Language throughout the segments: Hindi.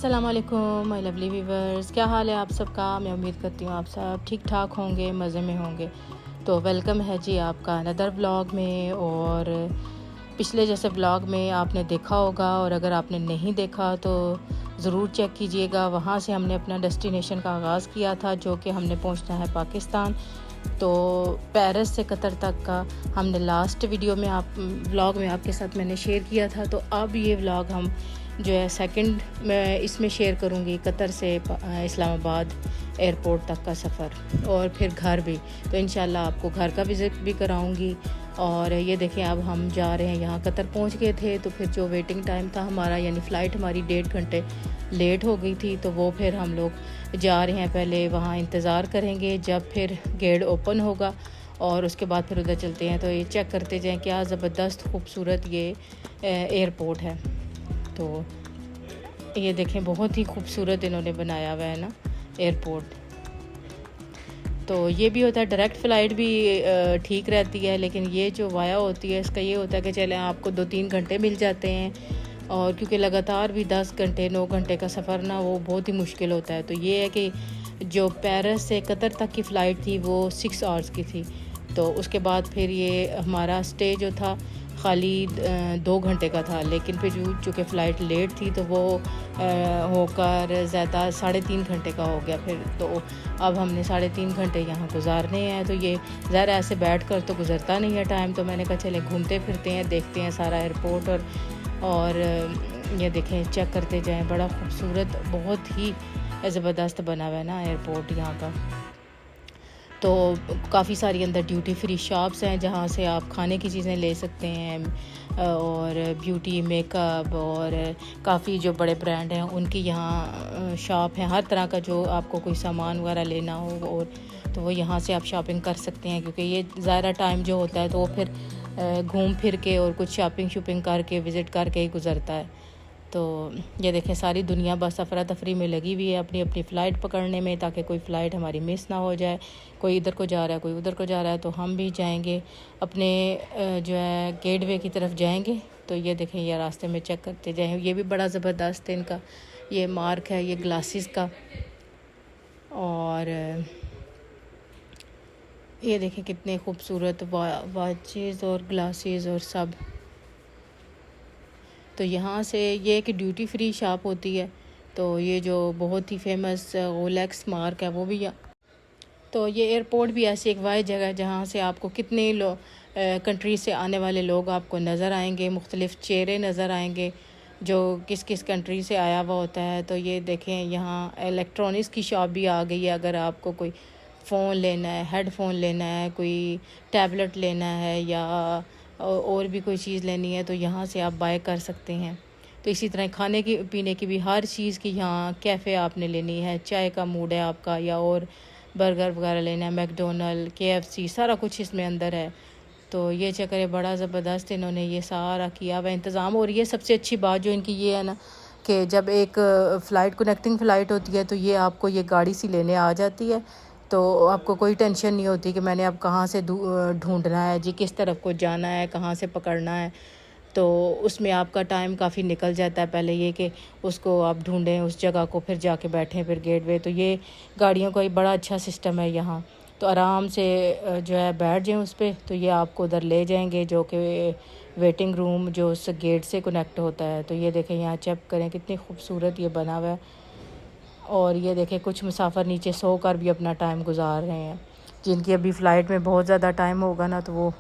अस्सलाम वालेकुम माय लवली व्यूवर्स, क्या हाल है आप सबका। मैं उम्मीद करती हूँ आप सब ठीक ठाक होंगे, मज़े में होंगे। तो वेलकम है जी आपका अनदर व्लॉग में। और पिछले जैसे व्लॉग में आपने देखा होगा, और अगर आपने नहीं देखा तो ज़रूर चेक कीजिएगा। वहाँ से हमने अपना डेस्टिनेशन का आगाज़ किया था, जो कि हमने पहुँचना है पाकिस्तान। तो पेरिस से कतर तक का हमने लास्ट वीडियो में व्लॉग में आपके साथ मैंने शेयर किया था। तो अब ये व्लॉग हम जो है सेकंड मैं इसमें शेयर करूँगी, कतर से इस्लामाबाद एयरपोर्ट तक का सफ़र और फिर घर भी। तो इंशाल्लाह आपको घर का विज़िट भी कराऊँगी। और ये देखें अब हम जा रहे हैं, यहाँ कतर पहुँच गए थे। तो फिर जो वेटिंग टाइम था हमारा, यानी फ़्लाइट हमारी 1.5 घंटे लेट हो गई थी। तो वो फिर हम लोग जा रहे हैं, पहले वहाँ इंतज़ार करेंगे जब फिर गेट ओपन होगा और उसके बाद फिर उधर चलते हैं। तो ये चेक करते जाएँ, क्या ज़बरदस्त खूबसूरत ये एयरपोर्ट है। तो ये देखें बहुत ही खूबसूरत इन्होंने बनाया हुआ है ना एयरपोर्ट। तो ये भी होता है, डायरेक्ट फ़्लाइट भी ठीक रहती है, लेकिन ये जो वाया होती है इसका ये होता है कि चलें आपको 2-3 घंटे मिल जाते हैं। और क्योंकि लगातार भी 10 घंटे 9 घंटे का सफ़र ना वो बहुत ही मुश्किल होता है। तो ये है कि जो पेरिस से कतर तक की फ़्लाइट थी वो 6 आवर्स की थी। तो उसके बाद फिर ये हमारा स्टे जो था खाली 2 घंटे का था, लेकिन फिर चूँकि फ़्लाइट लेट थी तो वो होकर ज़्यादा 3.5 घंटे का हो गया फिर। तो अब हमने 3.5 घंटे यहाँ गुजारने हैं। तो ये ज़रा ऐसे बैठ कर तो गुज़रता नहीं है टाइम। तो मैंने कहा चले घूमते फिरते हैं, देखते हैं सारा एयरपोर्ट। और ये देखें, चेक करते जाएं, बड़ा खूबसूरत बहुत ही ज़बरदस्त बना हुआ है ना एयरपोर्ट यहाँ का। तो काफ़ी सारी अंदर ड्यूटी फ्री शॉप्स हैं जहाँ से आप खाने की चीज़ें ले सकते हैं, और ब्यूटी मेकअप और काफ़ी जो बड़े ब्रांड हैं उनकी यहाँ शॉप है। हर तरह का जो आपको कोई सामान वगैरह लेना हो और तो वो यहाँ से आप शॉपिंग कर सकते हैं, क्योंकि ये ज़्यादा टाइम जो होता है तो वो फिर घूम फिर के और कुछ शॉपिंग करके विज़िट करके ही गुज़रता है। तो ये देखें सारी दुनिया बस अफरा तफरी में लगी हुई है अपनी अपनी फ़्लाइट पकड़ने में, ताकि कोई फ़्लाइट हमारी मिस ना हो जाए। कोई इधर को जा रहा है, कोई उधर को जा रहा है। तो हम भी जाएंगे अपने जो है गेटवे की तरफ जाएंगे। तो ये देखें, ये रास्ते में चेक करते जाएँ। ये भी बड़ा ज़बरदस्त है इनका ये मार्क है, ये ग्लासेस का। और ये देखें कितने खूबसूरत वॉचेस और ग्लासेस और सब। तो यहाँ से ये एक ड्यूटी फ्री शॉप होती है। तो ये जो बहुत ही फेमस ओलेक्स मार्क है वो भी तो ये एयरपोर्ट भी ऐसी एक वाहिद जगह है जहाँ से आपको कितने कंट्री से आने वाले लोग आपको नज़र आएंगे, मुख्तलिफ़ चेहरे नज़र आएंगे जो किस किस कंट्री से आया हुआ होता है। तो ये देखें, यहाँ इलेक्ट्रॉनिक्स की शॉप भी आ गई है। अगर आपको कोई फ़ोन लेना है, हेडफोन लेना है, कोई टैबलेट लेना है या और भी कोई चीज़ लेनी है तो यहाँ से आप बाय कर सकते हैं। तो इसी तरह खाने की पीने की भी हर चीज़ की यहाँ कैफ़े आपने लेनी है, चाय का मूड है आपका, या और बर्गर वगैरह लेना है, मैकडोनल्ड KFC सारा कुछ इसमें अंदर है। तो ये चक्कर है, बड़ा ज़बरदस्त इन्होंने ये सारा किया हुआ इंतज़ाम। और ये सबसे अच्छी बात जो इनकी ये है ना कि जब एक फ़्लाइट कनेक्टिंग फ़्लाइट होती है तो ये आपको ये गाड़ी सी लेने आ जाती है। तो आपको कोई टेंशन नहीं होती कि मैंने अब कहाँ से ढूंढना है जी, किस तरफ को जाना है, कहाँ से पकड़ना है। तो उसमें आपका टाइम काफ़ी निकल जाता है। पहले ये कि उसको आप ढूंढें उस जगह को, फिर जाके बैठें फिर गेटवे। तो ये गाड़ियों का एक बड़ा अच्छा सिस्टम है यहाँ। तो आराम से जो है बैठ जाएं उस पर, तो ये आपको उधर ले जाएंगे जो कि वेटिंग रूम जो उस गेट से कनेक्ट होता है। तो ये देखें, यहाँ चेक करें कितनी खूबसूरत ये बना हुआ है। और ये देखें कुछ मुसाफिर नीचे सो कर भी अपना टाइम गुजार रहे हैं। जिनकी अभी फ़्लाइट में बहुत ज़्यादा टाइम होगा ना तो वो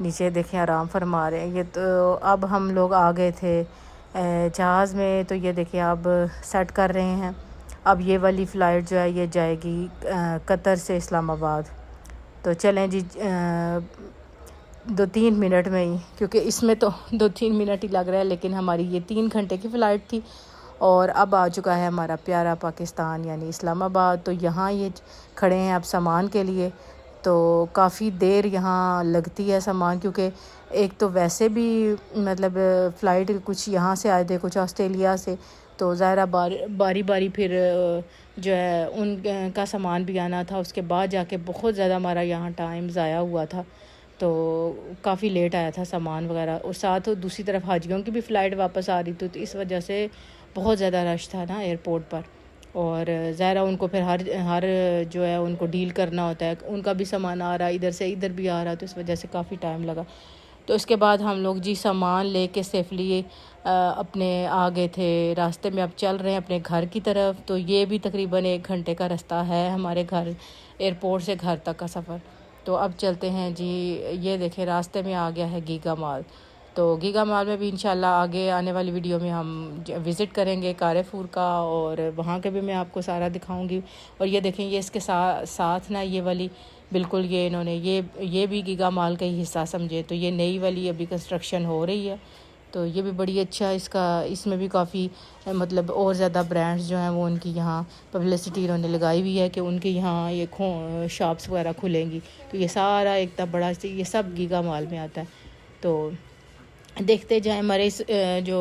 नीचे देखें आराम फरमा रहे हैं। ये तो अब हम लोग आ गए थे जहाज़ में। तो ये देखें अब सेट कर रहे हैं। अब ये वाली फ़्लाइट जो है ये जाएगी कतर से इस्लामाबाद। तो चलें जी 2-3 मिनट में ही, क्योंकि इसमें तो 2-3 मिनट ही लग रहा है, लेकिन हमारी ये 3 घंटे की फ़्लाइट थी। और अब आ चुका है हमारा प्यारा पाकिस्तान यानी इस्लामाबाद। तो यहाँ ये खड़े हैं अब सामान के लिए। तो काफ़ी देर यहाँ लगती है सामान, क्योंकि एक तो वैसे भी मतलब फ़्लाइट कुछ यहाँ से आए थे, कुछ ऑस्ट्रेलिया से। तो ज़ाहिर बारी बारी फिर जो है उन का सामान भी आना था। उसके बाद जाके बहुत ज़्यादा हमारा यहाँ टाइम ज़ाया हुआ था। तो काफ़ी लेट आया था सामान वगैरह, और साथ दूसरी तरफ हाजियों की भी फ़्लाइट वापस आ रही थी, तो इस वजह से बहुत ज़्यादा रश था ना एयरपोर्ट पर। और ज़ाहिर उनको फिर हर हर जो है उनको डील करना होता है, उनका भी सामान आ रहा है, इधर से इधर भी आ रहा है, तो इस वजह से काफ़ी टाइम लगा। तो इसके बाद हम लोग जी सामान लेके सेफली अपने आ गए थे, रास्ते में अब चल रहे हैं अपने घर की तरफ। तो ये भी तकरीबन 1 घंटे का रास्ता है हमारे घर, एयरपोर्ट से घर तक का सफ़र। तो अब चलते हैं जी। ये देखें रास्ते में आ गया है गीगा मॉल। तो गीगा मॉल में भी इंशाल्लाह आगे आने वाली वीडियो में हम विज़िट करेंगे कारफूर का, और वहाँ के भी मैं आपको सारा दिखाऊंगी। और ये देखें ये इसके साथ ना ये वाली बिल्कुल ये इन्होंने ये भी गीगा मॉल का ही हिस्सा समझे। तो ये नई वाली अभी कंस्ट्रक्शन हो रही है, तो ये भी बड़ी अच्छा इसका, इसमें भी काफ़ी मतलब और ज़्यादा ब्रांड्स जो हैं वो उनकी यहाँ पब्लिसिटी इन्होंने लगाई हुई है कि उनके यहाँ ये शॉप्स वगैरह खुलेंगी। तो ये सारा एक तब बड़ा ये सब गीगा मॉल में आता है। तो देखते जाएं। हमारे इस जो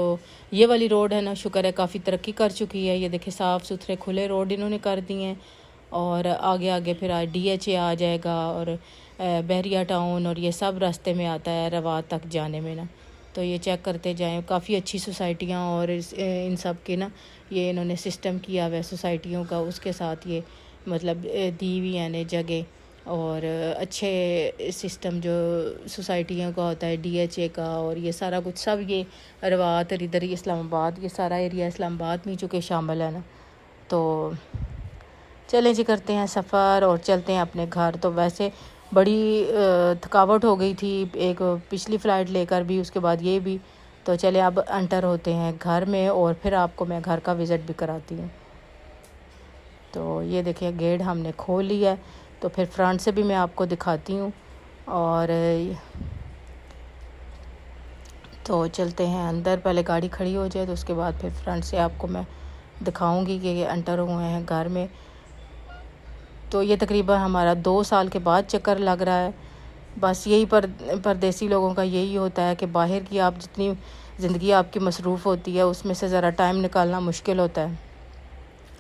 ये वाली रोड है ना, शुक्र है काफ़ी तरक्की कर चुकी है। ये देखे साफ़ सुथरे खुले रोड इन्होंने कर दिए हैं, और आगे आगे फिर DHA आ जाएगा, और बहरिया टाउन, और ये सब रास्ते में आता है रवात तक जाने में ना। तो ये चेक करते जाएं, काफ़ी अच्छी सोसाइटियाँ, और इन सब के ना ये इन्होंने सिस्टम किया हुआ है सोसाइटियों का, उसके साथ ये मतलब दी हुई है जगह, और अच्छे सिस्टम जो सोसाइटियों का होता है DHA का, और ये सारा कुछ सब ये रवात और इधर इस्लामाबाद, ये सारा एरिया इस्लामाबाद में चूँकि शामिल है ना। तो चलें जी, करते हैं सफ़र और चलते हैं अपने घर। तो वैसे बड़ी थकावट हो गई थी एक पिछली फ़्लाइट लेकर भी, उसके बाद ये भी। तो चले अब एंटर होते हैं घर में, और फिर आपको मैं घर का विज़िट भी कराती हूँ। तो ये देखिए गेट हमने खोल लिया है, तो फिर फ्रंट से भी मैं आपको दिखाती हूँ। और तो चलते हैं अंदर, पहले गाड़ी खड़ी हो जाए तो उसके बाद फिर फ्रंट से आपको मैं दिखाऊंगी कि ये एंटर हुए हैं घर में। तो ये तकरीबन हमारा 2 साल के बाद चक्कर लग रहा है। बस यही परदेसी लोगों का यही होता है कि बाहर की आप जितनी ज़िंदगी आपकी मसरूफ़ होती है उसमें से ज़रा टाइम निकालना मुश्किल होता है।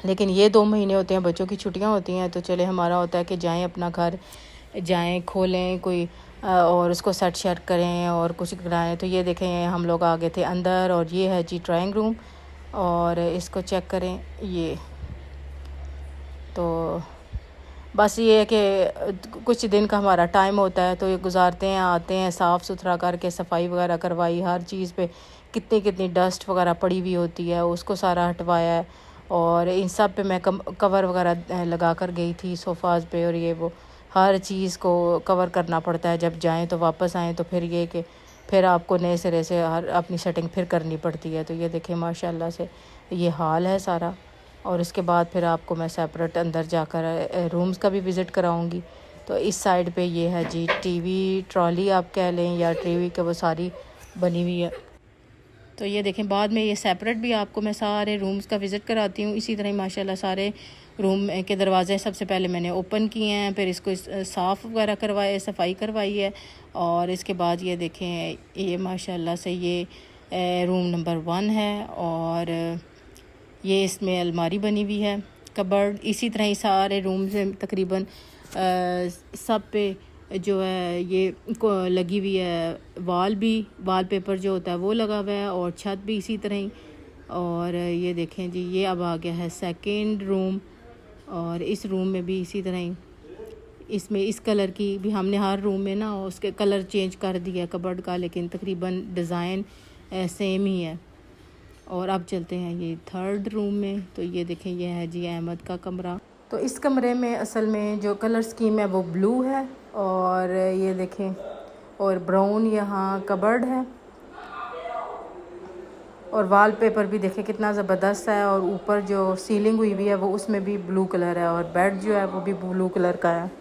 लेकिन ये 2 महीने होते हैं, बच्चों की छुट्टियां होती हैं, तो चले हमारा होता है कि जाएं अपना घर, जाएं खोलें कोई और उसको सेट शेट करें और कुछ कराएं। तो ये देखें हम लोग आ गए थे अंदर, और ये है जी ड्राइंग रूम, और इसको चेक करें। ये तो बस ये है कि कुछ दिन का हमारा टाइम होता है, तो ये गुजारते हैं, आते हैं, साफ़ सुथरा करके सफाई वगैरह करवाई, हर चीज़ पे कितनी कितनी डस्ट वगैरह पड़ी हुई होती है उसको सारा हटवाया है। और इन सब पे मैं कवर वगैरह लगा कर गई थी सोफ़ाज़ पे, और ये वो हर चीज़ को कवर करना पड़ता है। जब जाएं तो वापस आएँ तो फिर ये कि फिर आपको नए सिरे से हर अपनी सेटिंग फिर करनी पड़ती है। तो ये देखें माशाल्लाह से ये हाल है सारा। और इसके बाद फिर आपको मैं सेपरेट अंदर जाकर रूम्स का भी विज़िट कराऊंगी। तो इस साइड पे ये है जी टीवी ट्रॉली आप कह लें, या टीवी के वो सारी बनी हुई है। तो ये देखें बाद में ये सेपरेट भी आपको मैं सारे रूम्स का विज़िट कराती हूँ। इसी तरह माशाल्लाह सारे रूम के दरवाज़े सबसे पहले मैंने ओपन किए हैं, फिर इसको साफ़ वगैरह करवाए, सफाई करवाई है। और इसके बाद ये देखें ये माशाल्लाह से ये रूम नंबर 1 है, और ये इसमें अलमारी बनी हुई है, कबर्ड। इसी तरह ही सारे रूम से तकरीबन सब पे जो है ये लगी हुई है, वाल पेपर जो होता है वो लगा हुआ है, और छत भी इसी तरह ही। और ये देखें जी ये अब आ गया है सेकंड रूम, और इस रूम में भी इसी तरह ही, इसमें इस कलर की भी हमने हर रूम में ना उसके कलर चेंज कर दिया कबर्ड का, लेकिन तकरीबन डिज़ाइन सेम ही है। और अब चलते हैं ये थर्ड रूम में। तो ये देखें ये है जी अहमद का कमरा। तो इस कमरे में असल में जो कलर स्कीम है वो ब्लू है, और ये देखें और ब्राउन यहाँ कबर्ड है, और वॉलपेपर भी देखें कितना ज़बरदस्त है, और ऊपर जो सीलिंग हुई हुई है वो उसमें भी ब्लू कलर है, और बेड जो है वो भी ब्लू कलर का है।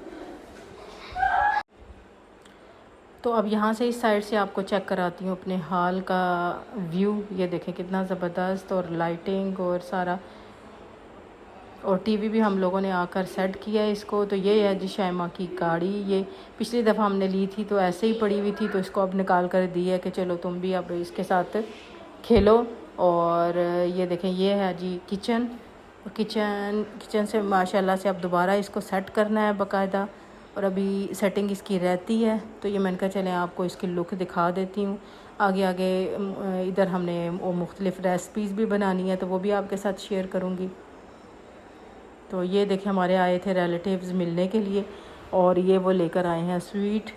तो अब यहाँ से इस साइड से आपको चेक कराती हूँ अपने हॉल का व्यू। ये देखें कितना ज़बरदस्त, और लाइटिंग और सारा, और टीवी भी हम लोगों ने आकर सेट किया है इसको। तो ये है जी शाइमा की गाड़ी, ये पिछली दफ़ा हमने ली थी तो ऐसे ही पड़ी हुई थी, तो इसको अब निकाल कर दी है कि चलो तुम भी अब इसके साथ खेलो। और ये देखें ये है जी किचन से माशाल्लाह से अब दोबारा इसको सेट करना है बाकायदा। और अभी सेटिंग इसकी रहती है। तो ये मैंने कहा चलें आपको इसकी लुक दिखा देती हूँ। आगे आगे इधर हमने वो मुख्तलिफ़ रेसिपीज़ भी बनानी है, तो वो भी आपके साथ शेयर करूँगी। तो ये देखें, हमारे आए थे रिलेटिव्स मिलने के लिए, और ये वो लेकर आए हैं स्वीट।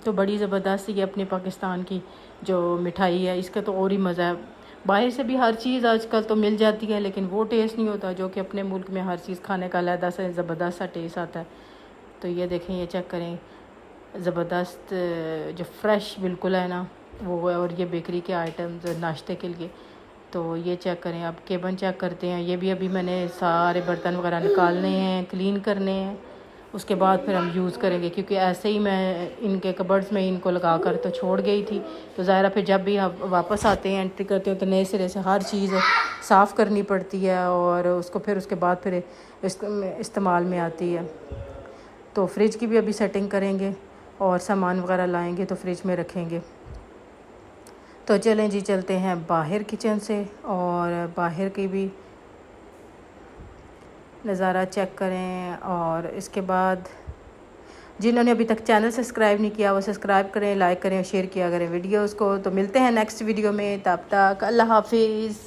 तो बड़ी ज़बरदस्त ये अपनी पाकिस्तान की जो मिठाई है, इसका तो और ही मज़ा है। बाहर से भी हर चीज़ आजकल तो मिल जाती है, लेकिन वो टेस्ट नहीं होता जो कि अपने मुल्क में हर चीज़ खाने का अलहदा से ज़बरदस्त सा टेस्ट आता है। तो ये देखें, ये चेक करें, ज़बरदस्त जो फ्रेश बिल्कुल है ना वो है। और ये बेकरी के आइटम्स नाश्ते के लिए, तो ये चेक करें। अब केबन चेक करते हैं। ये भी अभी मैंने सारे बर्तन वगैरह निकालने हैं, क्लीन करने हैं, उसके बाद फिर हम यूज़ करेंगे, क्योंकि ऐसे ही मैं इनके कबर्ड्स में इनको लगा कर तो छोड़ गई थी। तो ज़ाहिर फिर जब भी आप वापस आते हैं, एंट्री करते हो, तो नए सिरे से हर चीज़ साफ़ करनी पड़ती है, और उसको फिर उसके बाद फिर इस्तेमाल में आती है। तो फ्रिज की भी अभी सेटिंग करेंगे, और सामान वगैरह लाएंगे तो फ्रिज में रखेंगे। तो चलें जी, चलते हैं बाहर किचन से, और बाहर की भी नज़ारा चेक करें। और इसके बाद जिन्होंने अभी तक चैनल सब्सक्राइब नहीं किया वो सब्सक्राइब करें, लाइक करें और शेयर किया करें वीडियोज़ को। तो मिलते हैं नेक्स्ट वीडियो में, तब तक अल्लाह हाफिज़।